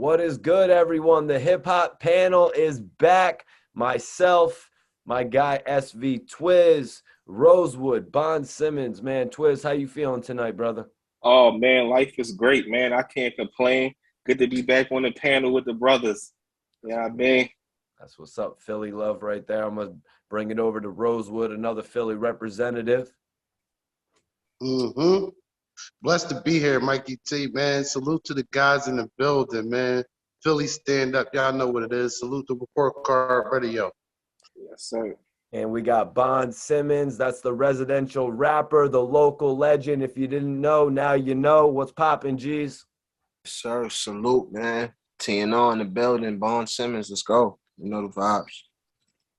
What is good, everyone? The hip hop panel is back. Myself, my guy SV Twiz, Rosewood, Bond Simmons. Man, Twiz, how you feeling tonight, brother? Oh man, life is great, man. I can't complain. Good to be back on the panel with the brothers. Yeah, man. That's what's up, Philly love right there. I'm gonna bring it over to Rosewood, another Philly representative. Mm-hmm. Blessed to be here, Mikey T, man. Salute to the guys in the building, man. Philly stand up. Y'all know what it is. Salute the report card radio. Yes, sir. And we got Bond Simmons. That's the residential rapper, the local legend. If you didn't know, now you know. What's poppin', G's? Sir, salute, man. TNO in the building, Bond Simmons, let's go. You know the vibes.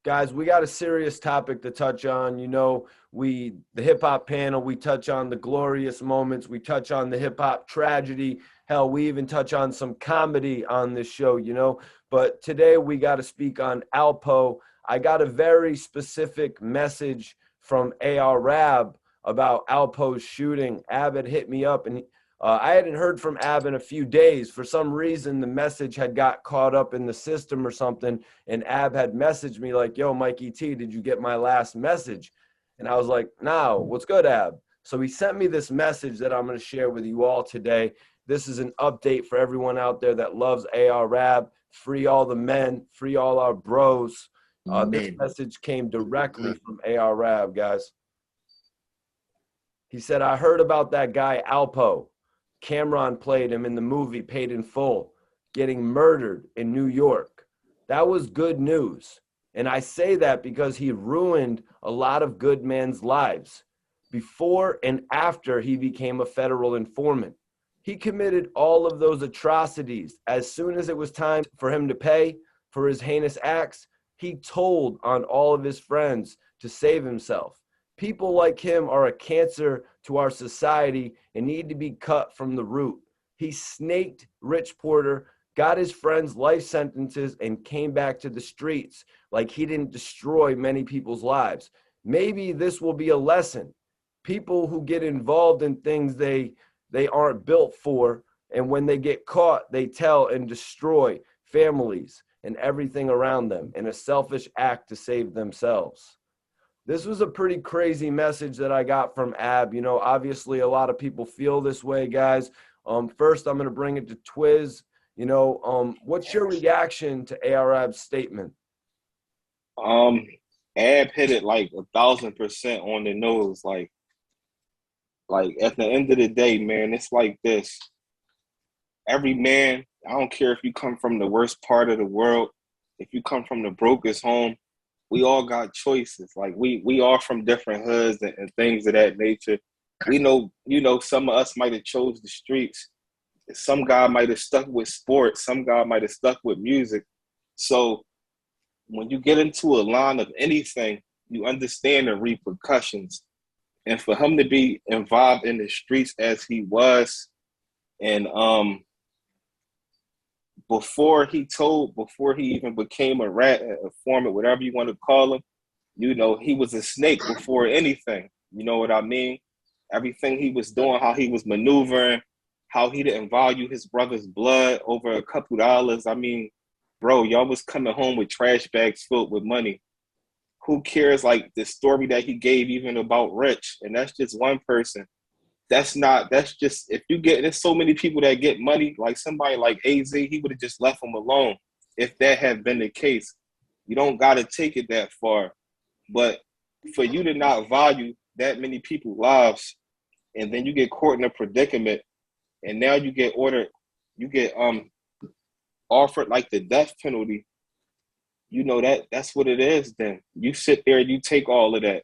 Guys, we got a serious topic to touch on. You know, the hip hop panel, we touch on the glorious moments, we touch on the hip hop tragedy. Hell, we even touch on some comedy on this show, you know. But today we got to speak on Alpo. I got a very specific message from AR Rab about Alpo's shooting. Ab had hit me up, and I hadn't heard from Ab in a few days. For some reason, the message had got caught up in the system or something, and Ab had messaged me like, yo, Mikey T, did you get my last message? And I was like, no, what's good, Ab? So he sent me this message that I'm going to share with you all today. This is an update for everyone out there that loves AR Rab. Free all the men, free all our bros. This message came directly from AR Rab, guys. He said, I heard about that guy, Alpo. Cameron played him in the movie Paid in Full, getting murdered in New York. That was good news. And I say that because he ruined a lot of good men's lives before and after he became a federal informant. He committed all of those atrocities. As soon as it was time for him to pay for his heinous acts, he told on all of his friends to save himself. People like him are a cancer to our society and need to be cut from the root. He snaked Rich Porter, got his friends life sentences, and came back to the streets like he didn't destroy many people's lives. Maybe this will be a lesson. People who get involved in things they aren't built for, and when they get caught, they tell and destroy families and everything around them in a selfish act to save themselves. This was a pretty crazy message that I got from Ab. You know, obviously a lot of people feel this way, guys. First, I'm going to bring it to Twiz. You know, what's your reaction to Ab's statement? Ab hit it like 1,000% on the nose. Like at the end of the day, man, it's like this. Every man, I don't care if you come from the worst part of the world, if you come from the brokest home, we all got choices. Like we are from different hoods and things of that nature. We know, you know, some of us might have chose the streets. Some guy might have stuck with sports. Some guy might have stuck with music. So when you get into a line of anything, you understand the repercussions. And for him to be involved in the streets as he was, and before he even became a rat, a informant, whatever you want to call him, you know, he was a snake before anything. You know what I mean? Everything he was doing, how he was maneuvering, how he didn't value his brother's blood over a couple dollars. I mean, bro, y'all was coming home with trash bags filled with money. Who cares, like, the story that he gave even about Rich? And that's just one person. That's just, if you get, there's so many people that get money, like somebody like AZ, he would have just left him alone if that had been the case. You don't got to take it that far. But for you to not value that many people's lives, and then you get caught in a predicament, and now you get offered like the death penalty, you know, that's what it is. Then you sit there and you take all of that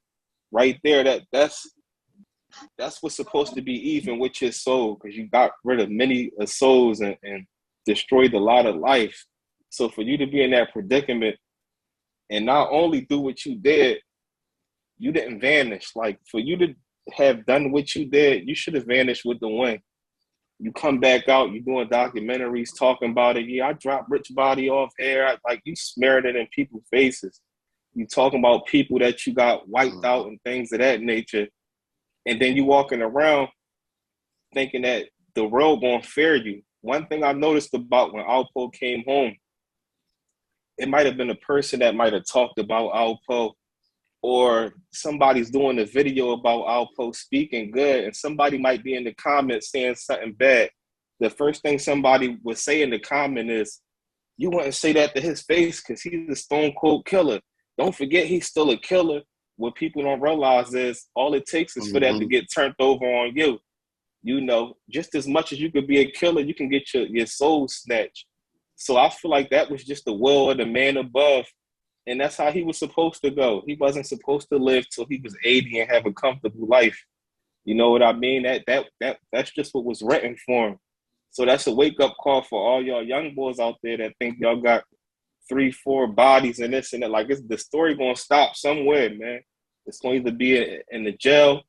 right there. That's what's supposed to be even with your soul, because you got rid of many souls and destroyed a lot of life. So for you to be in that predicament and not only do what you did, you didn't vanish. Like, for you to have done what you did, you should have vanished with the wind. You come back out, you doing documentaries talking about it. Yeah, I dropped Rich body off air. Like, you smearing it in people's faces. You talking about people that you got wiped out and things of that nature. And then you walking around thinking that the world gonna fear you. one thing I noticed about when Alpo came home, it might have been a person that might have talked about Alpo, or somebody's doing a video about Alpo speaking good, and somebody might be in the comments saying something bad. The first thing somebody would say in the comment is, you wouldn't say that to his face because he's a stone cold killer. Don't forget he's still a killer. What people don't realize is all it takes is for that to get turned over on you. You know, just as much as you could be a killer, you can get your soul snatched. So I feel like that was just the will of the man above. And that's how he was supposed to go. He wasn't supposed to live till he was 80 and have a comfortable life. You know what I mean? That's just what was written for him. So that's a wake-up call for all y'all young boys out there that think y'all got 3-4 bodies and this and that. Like, the story gonna stop somewhere, man. It's gonna either be in the jail,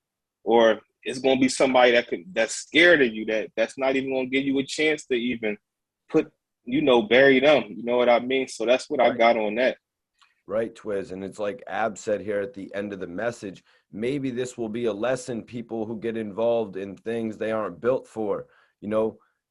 or it's gonna be somebody that's scared of you, that's not even gonna give you a chance to even put, bury them. You know what I mean? So that's what I got on that. Right, Twiz. And it's like Ab said here at the end of the message, maybe this will be a lesson, people who get involved in things they aren't built for.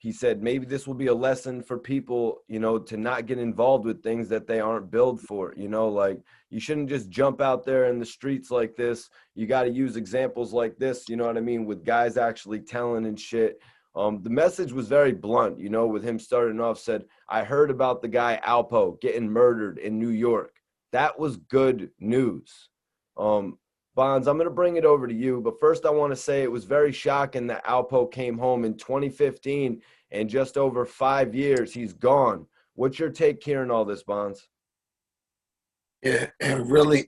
He said maybe this will be a lesson for people, to not get involved with things that they aren't built for. Like, you shouldn't just jump out there in the streets like this. You got to use examples like this, you know what I mean, with guys actually telling and shit. The message was very blunt, with him starting off, said, I heard about the guy Alpo getting murdered in New York. That was good news. Bonds, I'm going to bring it over to you. But first, I want to say it was very shocking that Alpo came home in 2015, and just over 5 years, he's gone. What's your take hearing all this, Bonds? Yeah, and really,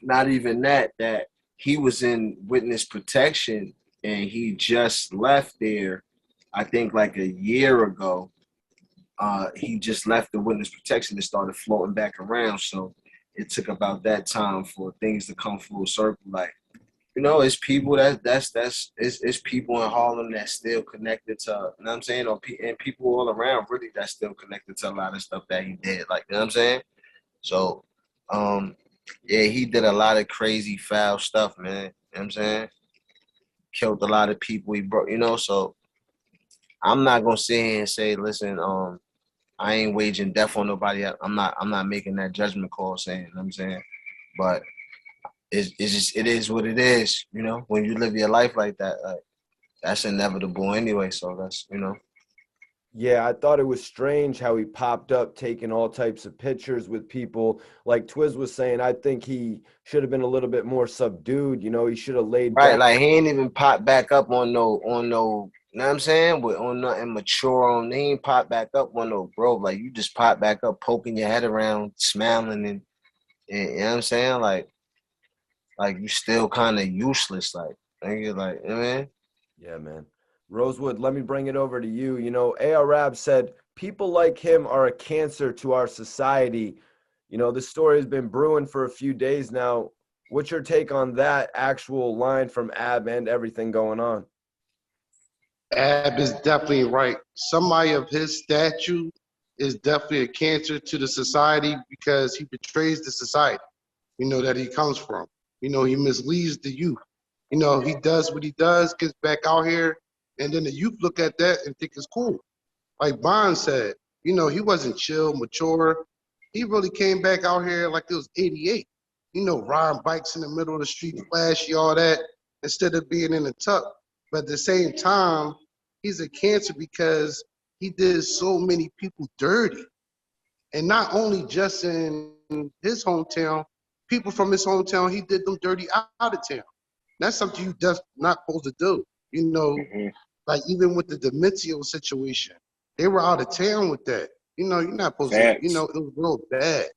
not even that he was in witness protection and he just left there, I think like a year ago. He just left the witness protection and started floating back around. So it took about that time for things to come full circle. Like, it's people it's people in Harlem that's still connected to, you know what I'm saying? And people all around really that's still connected to a lot of stuff that he did. Like, you know what I'm saying? So, yeah, he did a lot of crazy foul stuff, man. You know what I'm saying? Killed a lot of people. He broke, so I'm not gonna sit here and say, listen, I ain't waging death on nobody. I'm not making that judgment call saying, you know what I'm saying? But it's just, it is what it is, when you live your life like that, like, that's inevitable anyway. So that's, Yeah, I thought it was strange how he popped up taking all types of pictures with people. Like Twiz was saying, I think he should have been a little bit more subdued. He should have laid right. back. Like, he ain't even pop back up on no, you know what I'm saying? With on nothing mature on, he ain't pop back up on no, bro. Like, you just pop back up, poking your head around, smiling, and you know what I'm saying? Like you still kind of useless. Like, nigga, like, you know what I mean? Yeah, man. Rosewood, let me bring it over to you. Arab said, people like him are a cancer to our society. This story has been brewing for a few days now. What's your take on that actual line from Ab and everything going on? Ab is definitely right. Somebody of his stature is definitely a cancer to the society because he betrays the society, that he comes from. He misleads the youth. He does what he does, gets back out here, and then the youth look at that and think it's cool. Like Bond said, he wasn't chill, mature. He really came back out here like it was 88. Riding bikes in the middle of the street, flashy, all that, instead of being in the tuck. But at the same time, he's a cancer because he did so many people dirty. And not only just in his hometown, people from his hometown, he did them dirty out of town. That's something you just not supposed to do. Like even with the Dementia situation, they were out of town with that. You're not supposed to, it was real bad.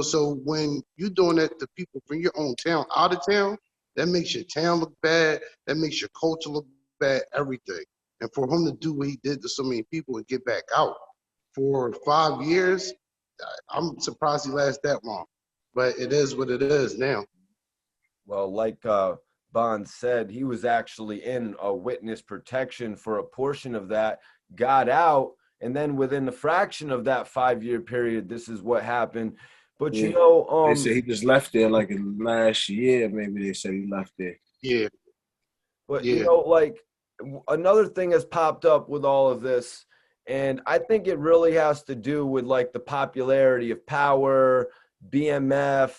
So when you're doing that to people from your own town, out of town, that makes your town look bad. That makes your culture look bad, everything. And for him to do what he did to so many people and get back out for 5 years, I'm surprised he lasted that long. But it is what it is now. Well, like Bond said, he was actually in a witness protection for a portion of that, got out, and then within the fraction of that 5-year period, this is what happened. But they said he just left there like last year. Maybe they said he left there. Yeah. But Yeah. like another thing has popped up with all of this, and I think it really has to do with like the popularity of Power, BMF.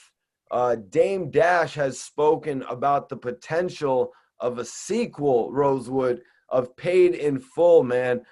Dame Dash has spoken about the potential of a sequel, Rosewood, of Paid in Full, man.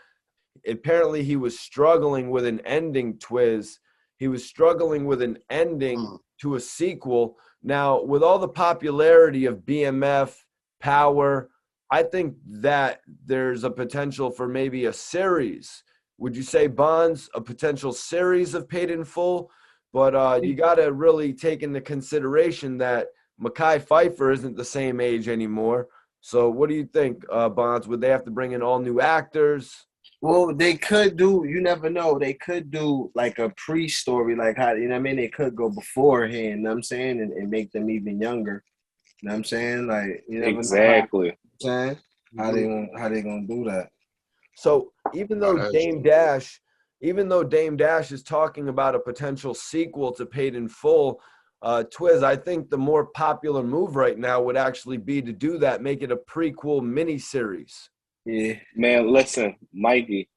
Apparently he was struggling with an ending, Twiz. He was struggling with an ending to a sequel. Now, with all the popularity of BMF, Power, I think that there's a potential for maybe a series. Would you say, Bonds, a potential series of Paid in Full? But you got to really take into consideration that Mekhi Phifer isn't the same age anymore. So what do you think, Bonds? Would they have to bring in all new actors? Well, they could do, you never know. They could do like a pre-story, like how, you know what I mean? They could go beforehand, you know what I'm saying? And make them even younger. You know what I'm saying? Like, you never know how, Exactly. you know what I'm saying? How they gonna do that? So even though Dame Dash is talking about a potential sequel to Paid in Full, Twiz, I think the more popular move right now would actually be to do that, make it a prequel miniseries. Yeah. Man, listen, Mikey,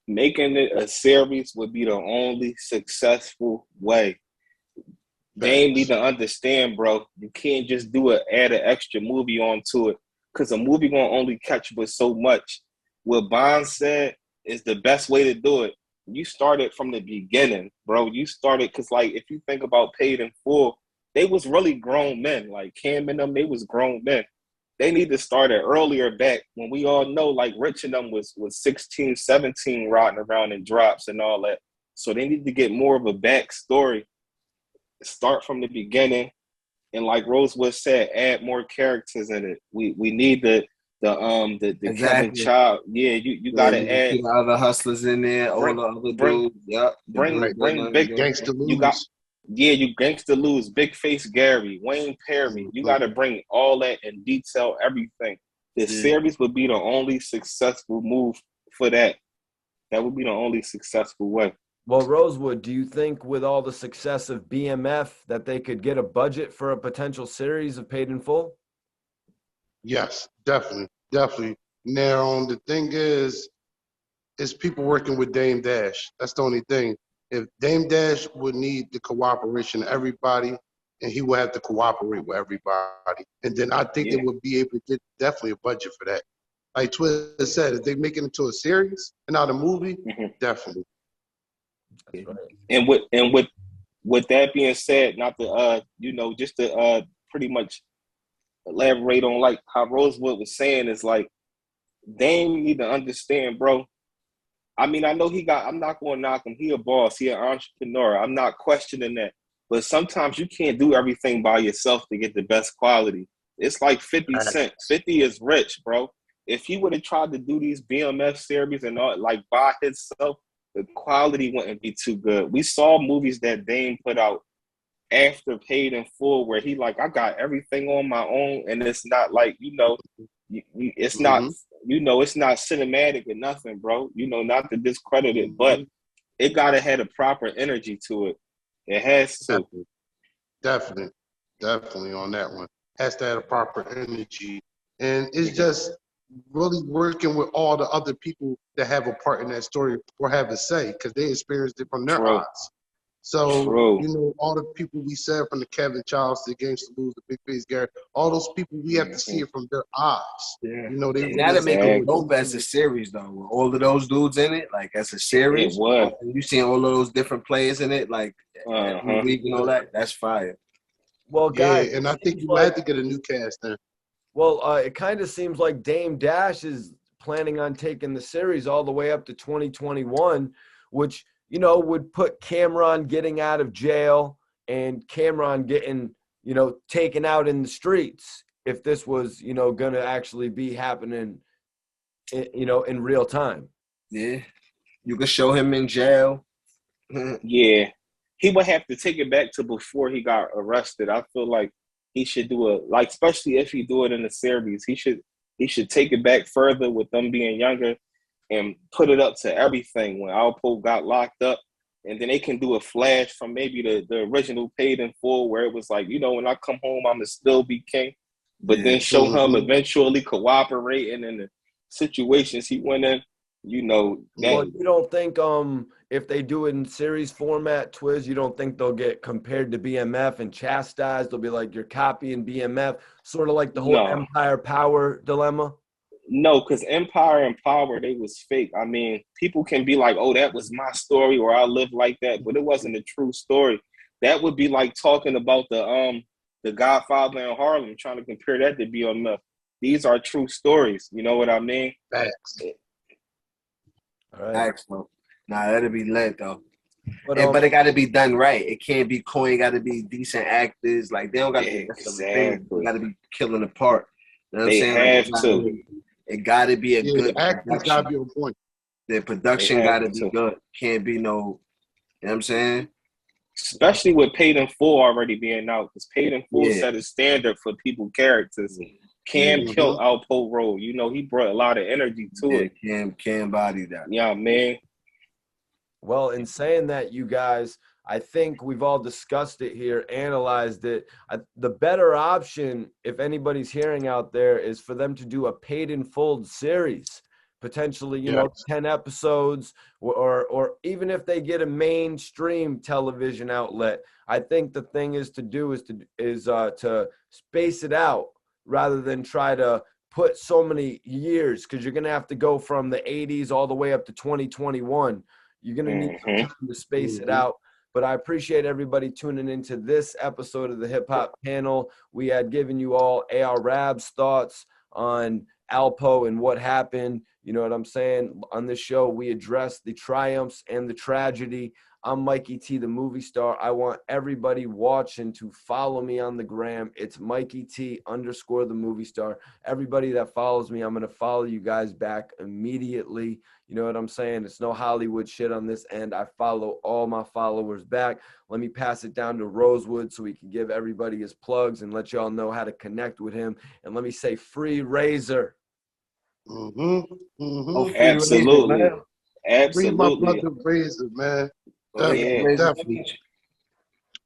making it a series would be the only successful way. They need Facts. to understand, bro. You can't just add an extra movie onto it, because a movie gonna only catch but so much. What Bond said is the best way to do it. You started from the beginning, bro. You started because, like, if you think about Paid in Full, they was really grown men. Like Cam and them, they was grown men. They need to start it earlier back when we all know, like, Rich and them was 16, 17, rotting around in drops and all that. So they need to get more of a backstory, start from the beginning, and like Rosewood said, add more characters in it. We need the Kevin Exactly. Child. Yeah, you Yeah, gotta you add, see the other hustlers in there, all bring the other bring dudes. Yep. bring bring big. Gangsta You got Lose. you Gangsta Lose, Big Face Gary, Wayne Perry. You Mhm. gotta bring all that and detail everything. The Yeah. series would be the only successful move for that. That would be the only successful way. Well, Rosewood, do you think with all the success of BMF that they could get a budget for a potential series of Paid in Full? Yes, definitely, definitely. Now, the thing is people working with Dame Dash. That's the only thing. If Dame Dash would need the cooperation of everybody, and he would have to cooperate with everybody, and then I think they Yeah. would be able to get definitely a budget for that. Like Twiz said, if they make it into a series and not a movie, Mhm. definitely. That's right. And with that being said, not to just to pretty much elaborate on like how Rosewood was saying, is like Dame need to understand, bro. I mean, I know I'm not going to knock him. He a boss. He an entrepreneur. I'm not questioning that. But sometimes you can't do everything by yourself to get the best quality. It's like 50 Cent. 50 is rich, bro. If he would have tried to do these BMF series and all, like, by himself, the quality wouldn't be too good. We saw movies that Dame put out after Paid in Full where he like, I got everything on my own, and it's not like, it's not, Mm-hmm. it's not cinematic or nothing, bro. Not to discredit it, but Mm-hmm. it gotta have a proper energy to it. It has to. Definitely, definitely, definitely on that one. Has to have a proper energy, and it's just really working with all the other people that have a part in that story or have a say because they experienced it from their True. eyes. So, True. all the people we said from the Kevin Childs, the Gangsta Lose, the Big Face Gary, all those people we have to see Mhm. it from their eyes. Yeah. They And really that'll make it Exactly. dope as a series though, with all of those dudes in it, like as a It series. would. And you seeing all of those different players in it, like every Uh-huh. week and all that, that's fire. Well, Yeah, guys, it and I think seems you might have like to get a new cast then. it kind of seems like Dame Dash is planning on taking the series all the way up to 2021, which would put Cameron getting out of jail and Cameron getting taken out in the streets if this was going to actually be happening in real time. Yeah. You can show him in jail. Yeah. He would have to take it back to before he got arrested. I feel like he should especially if he do it in the series, he should take it back further with them being younger and put it up to everything when Alpo got locked up. And then they can do a flash from maybe the original Paid in Full where it was like, when I come home, I'm going to still be king. But Yeah. then show him Mm-hmm. eventually cooperating and situations he went in, you know, Well, that you don't think if they do it in series format, Twiz, you don't think they'll get compared to BMF and chastised? They'll be like, you're copying BMF, sort of like the whole no, empire power dilemma. no, because Empire and Power, they was fake. I mean, people can be like, oh, that was my story or I lived like that, but it wasn't a true story. That would be like talking about the Godfather in Harlem, trying to compare that to BMF. These are true stories. You know what I mean? Facts. All right. Excellent. Nah, that'll be lit though. But But it got to be done right. It can't be corny. It got to be decent actors. Like they don't got to be rest of the thing. They Exactly. got to be killing the part. You know what I'm They saying? Like have to. it got to be a Yeah, good the actors production. gotta be on point. The They production have got to be to. good. Can't be no. You know what I'm saying? Especially with Paid in Full already being out, because Paid in Full Yeah. set a standard for people characters. Cam Yeah. killed Alpo role. You know, he brought a lot of energy to Yeah, it. can't body that. Yeah, man. well, in saying that, you guys, I think we've all discussed it here, analyzed it. The better option, if anybody's hearing out there, is for them to do a paid in full series, potentially, you know, 10 episodes, or even if they get a mainstream television outlet. I think the thing is to do is to space it out rather than try to put so many years, because you're going to have to go from the 80s all the way up to 2021. You're going to need some time to space it out. But I appreciate everybody tuning into this episode of the Hip Hop Panel. We had given you all AR Rab's thoughts on Alpo and what happened. You know what I'm saying? On this show, we address the triumphs and the tragedy. I'm Mikey T, the movie star. I want everybody watching to follow me on the gram. It's Mikey T _ the movie star. Everybody that follows me, I'm going to follow you guys back immediately. You know what I'm saying? It's no Hollywood shit on this end. I follow all my followers back. Let me pass it down to Rosewood so he can give everybody his plugs and let y'all know how to connect with him. And let me say free Razor. Oh, free Absolutely. Razor, man. Free my Absolutely. brother Razor, man. Oh, yeah,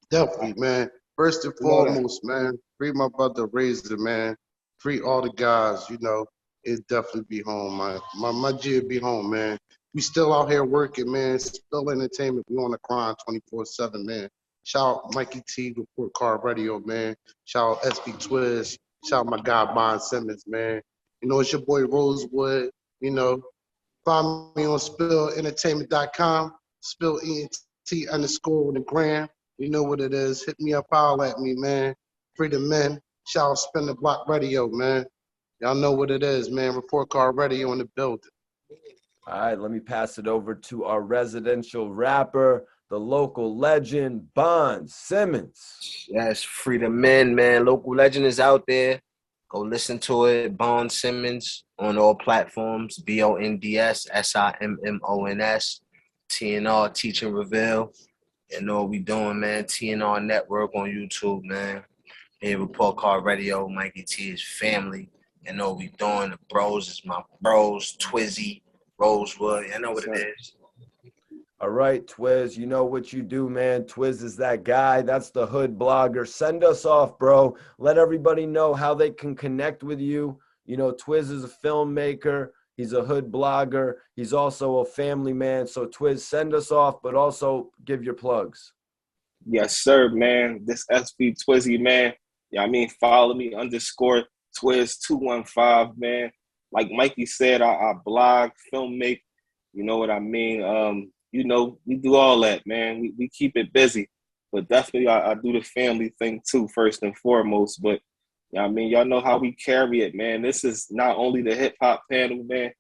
Definitely, man. First and foremost, man, free my brother Razor, man. Free all the guys, you know. It definitely be home, man. My G be home, man. We still out here working, man. Still entertainment. We on the grind 24/7, man. Shout out Mikey T, Report Card Radio, man. Shout out SB Twiz. Shout out my guy Bond Simmons, man. You know, it's your boy Rosewood. You know, find me on spillentertainment.com, SpillENT _ on the gram. You know what it is. Hit me up, holler at me, man. Free the men. Shout out Spin the Block Radio, man. Y'all know what it is, man. Report Card Radio in the building. All right, let me pass it over to our residential rapper, the local legend, Bond Simmons. Yes, free the men, man. Local legend is out there. Go listen to it. Bond Simmons on all platforms. BONDSSIMMONS. TNR Teach and Reveal. You know what we doing, man. TNR Network on YouTube, man. Here, Report Card Radio. Mikey T is family. You know what we doing. The bros is my bros. Twizzy, Rosewood. You know what it is. All right, Twiz, you know what you do, man. Twiz is that guy. That's the hood blogger. Send us off, bro. Let everybody know how they can connect with you. You know, Twiz is a filmmaker. He's a hood blogger. He's also a family man. So, Twiz, send us off, but also give your plugs. Yes, sir, man. This SB Twizzy, man. Yeah, I mean, follow me _Twiz215, man. Like Mikey said, I blog, filmmake. You know what I mean? You know, we do all that, man. We keep it busy. But definitely I do the family thing too, first and foremost. But yeah, I mean, y'all know how we carry it, man. This is not only the hip hop panel, man.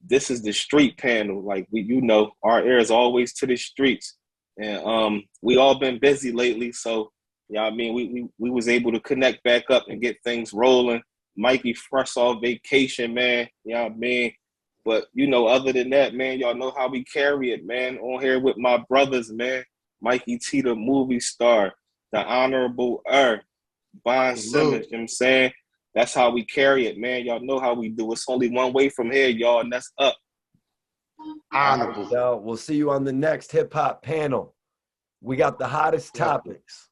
This is the street panel. Like you know, our ear is always to the streets. And we all been busy lately. So yeah, I mean, we was able to connect back up and get things rolling. Mikey fresh off vacation, man. You know what I mean? But, you know, other than that, man, y'all know how we carry it, man. On here with my brothers, man. Mikey T, the movie star, the Honorable Bond Simmons, you know what I'm saying? That's how we carry it, man. Y'all know how we do. It's only one way from here, y'all, and that's up. Honorable. So we'll see you on the next hip hop panel. We got the hottest topics.